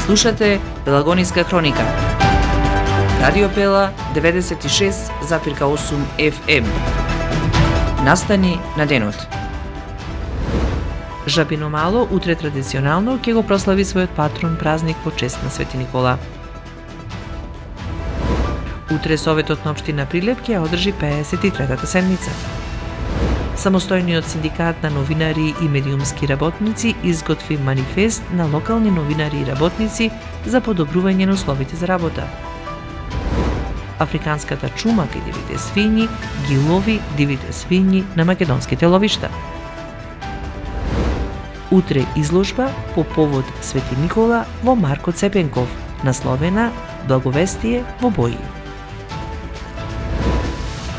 Слушате Пелагониска хроника. Радио Пела 96,8 FM. Настани на денот. Жабино мало утре традиционално ќе го прослави својот патрон празник во чест на Свети Никола. Утре Советот на општина Прилеп ќе одржи 53-та седница. Самостојниот синдикат на новинари и медиумски работници изготви манифест на локални новинари и работници за подобрување на условите за работа. Африканската чума кај дивите свињи ги лови дивите свињи на македонските ловишта. Утре изложба по повод Свети Никола во Марко Цепенков, насловена Благовестие во бои.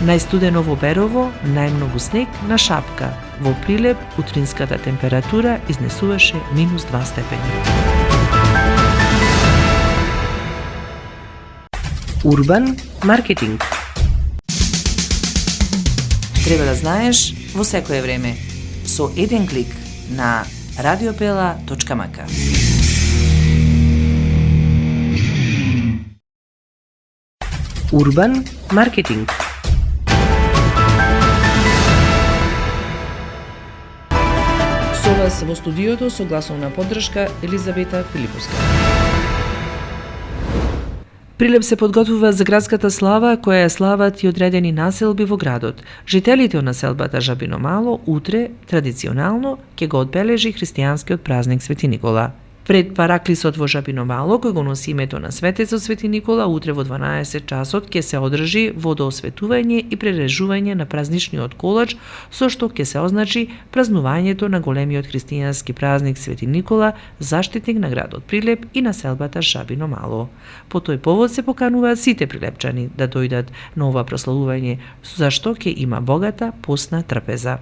Најстудено во Берово, најмногу снег на Шапка. Во Прилеп утринската температура изнесуваше -2 степени. Урбан маркетинг. Треба да знаеш во секое време. Со еден клик на radiopela.mk. Урбан маркетинг. Со вас во студиото со гласовна поддршка Елизабета Филиповска. Прилеп се подготвува за градската слава, која ја слават и одредени населби во градот. Жителите од населбата Жабино мало утре, традиционално, ќе го одбележи христијанскиот празник Свети Никола. Пред параклисот во Жабино мало, кој го носи името на светецот Свети Никола, утре во 12 часот ќе се одржи водоосветување и прережување на празничниот колач, со што ќе се означи празнувањето на големиот христијански празник Свети Никола, заштитник на градот Прилеп и населбата Жабино мало. По тој повод се покануваат сите прилепчани да дојдат на ова прославување, за што ќе има богата постна трпеза.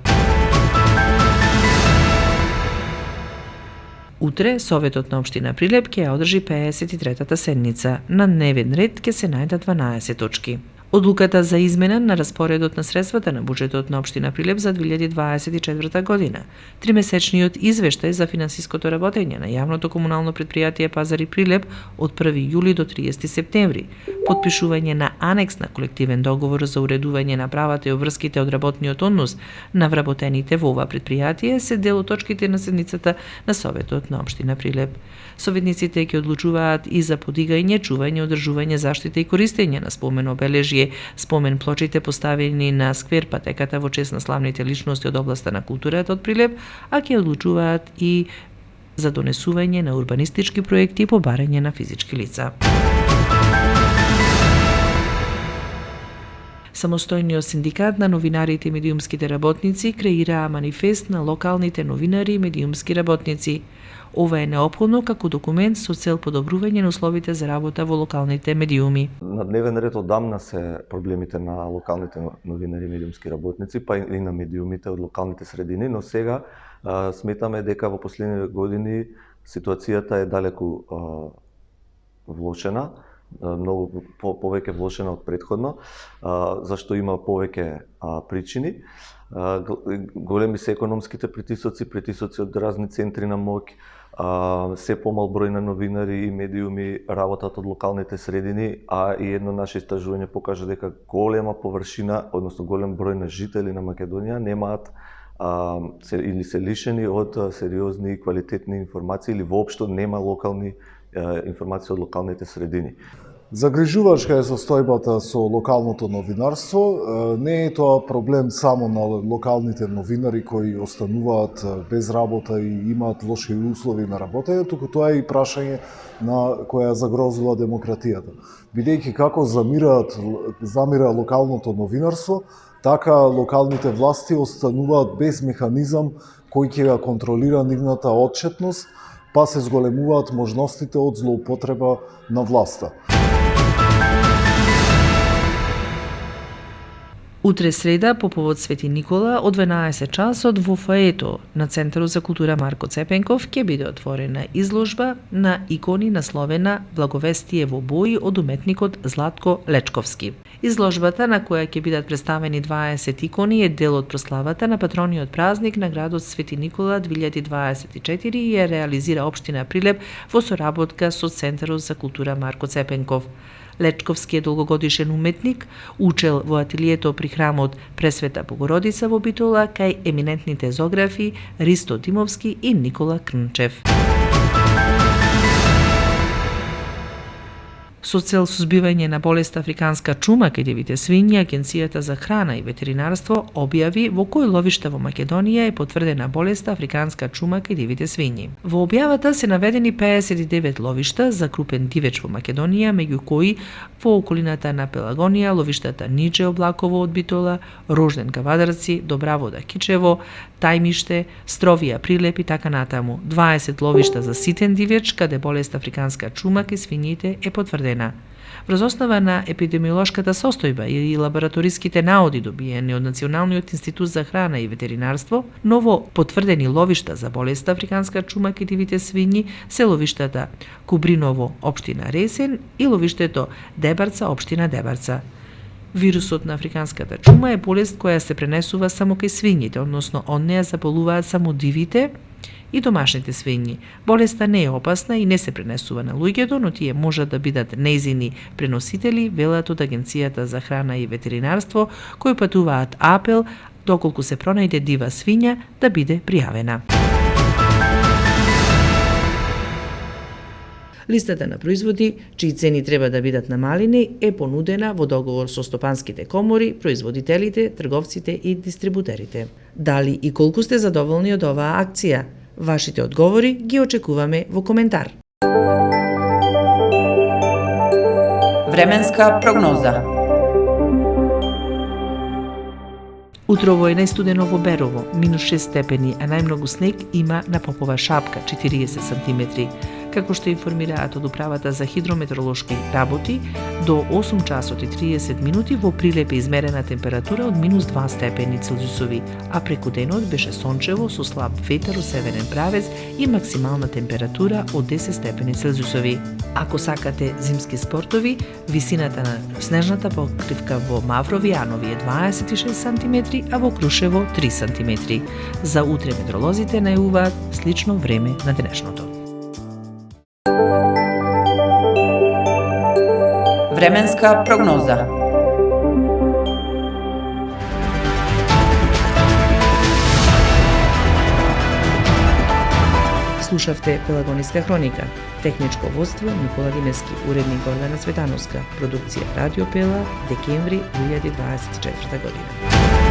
Утре Советот на општина Прилеп ќе ја одржи 53-та седница. На дневен ред ќе се најдат 12 точки. Одлуката за измена на распоредот на средствата на буџетот на општина Прилеп за 2024 година, тримесечниот извештај за финансиското работење на јавното комунално претпријатие Пазари Прилеп од 1 јули до 30 септември, потпишување на анекс на колективен договор за уредување на правата и обврските од работниот однос на вработените во ова претпријатие се дел од точките на седницата на Советот на општина Прилеп. Советниците ќе одлучуваат и за подигање, чување, одржување, заштита и користење на спомен обележје, спомен плочите поставени на сквер патеката во чест на славните личности од областа на културата од Прилеп, а ќе одлучуваат и за донесување на урбанистички проекти и побарање на физички лица. Самостојниот синдикат на новинарите и медиумските работници креираа манифест на локалните новинари и медиумски работници. Ова е неопходно како документ со цел подобрување на условите за работа во локалните медиуми. На дневен ред одамна се проблемите на локалните новинари и медиумски работници, па и на медиумите од локалните средини, но сега сметаме дека во последните години ситуацијата е далеку влошена, многу повеќе влошена од претходно, зашто има повеќе причини. Големи се економските притисоци од разни центри на моќ, се помал број на новинари и медиуми работат од локалните средини, а и едно наше истражување покажа дека голема површина, односно голем број на жители на Македонија немаат или се лишени од сериозни и квалитетни информации или воопшто нема локални информации од локалните средини. Загрижувачка е состојбата со локалното новинарство. Не е тоа проблем само на локалните новинари кои остануваат без работа и имаат лоши услови на работење, туку тоа е и прашање на која загрозила демократијата. Бидејќи како замира локалното новинарство, така локалните власти остануваат без механизам кој ќе ја контролира нивната отчетност, па се зголемуваат можностите од злоупотреба на власта. Утре среда по повод Свети Никола од 12 часот во фоето на Центарот за култура Марко Цепенков ќе биде отворена изложба на икони насловена Благовестие во бои од уметникот Златко Лечковски. Изложбата на која ќе бидат представени 20 икони е дел од прославата на патрониот празник на градот Свети Никола 2024 и ја реализира општина Прилеп во соработка со Центарот за култура Марко Цепенков. Лечковски е долгогодишен уметник, учел во ателието при храмот Пресвета Богородица во Битола кај еминентните зографи Ристо Димовски и Никола Крнчев. Со цел сузбивање на болест африканска чума кај дивите свињи, Агенцијата за храна и ветеринарство објави во кои ловишта во Македонија е потврдена болест африканска чума кај дивите свињи. Во објавата се наведени 59 ловишта за крупен дивеч во Македонија, меѓу кои во околината на Пелагонија, ловиштата Нидже Облаково од Битола, Рожден Кавадарци, Добравода Кичево, Тајмиште, Стровија Прилеп и така натаму. 20 ловишта за ситен дивеч каде болест африканска чума кај свињите е потврдена. Врз основа на епидемиолошката состојба и лабораториските наоди добиени од Националниот институт за храна и ветеринарство, ново потврдени ловишта за болест африканска чума кај дивите свињи се ловиштата Кубриново, општина Ресен и ловиштето Дебарца, општина Дебарца. Вирусот на африканската чума е болест која се пренесува само кај свињите, односно од неа заболуваат само дивите и домашните свињи. Болеста не е опасна и не се пренесува на луѓето, но тие можат да бидат нејзини преносители, велат од Агенцијата за храна и ветеринарство, кои патуваат апел доколку се пронајде дива свиња да биде пријавена. Листата на производи, чии цени треба да бидат намалени, е понудена во договор со стопанските комори, производителите, трговците и дистрибутерите. Дали и колку сте задоволни од оваа акција? Вашите одговори ги очекуваме во коментар. Временска прогноза. Утрово е најстудено во Берово, -6 степени, а најмногу снег има на Попова шапка, 40 см. Како што информираат од Управата за хидрометеоролошки работи, до 8 часот и 30 минути во Прилеп е измерена температура од -2 степени Целзиусови, а преку денот беше сончево со слаб ветер од северен правец и максимална температура од 10 степени Целзиусови. Ако сакате зимски спортови, висината на снежната покривка во Маврови Анови е 26 см, а во Крушево 3 см. За утре метеоролозите најуваат слично време на денешното. Временска прогноза. Слушавте Пелагониска хроника. Техничко водство Никола Димески, уредник Гордана Цветановска, продукција Радио Пела, декември 2024 година.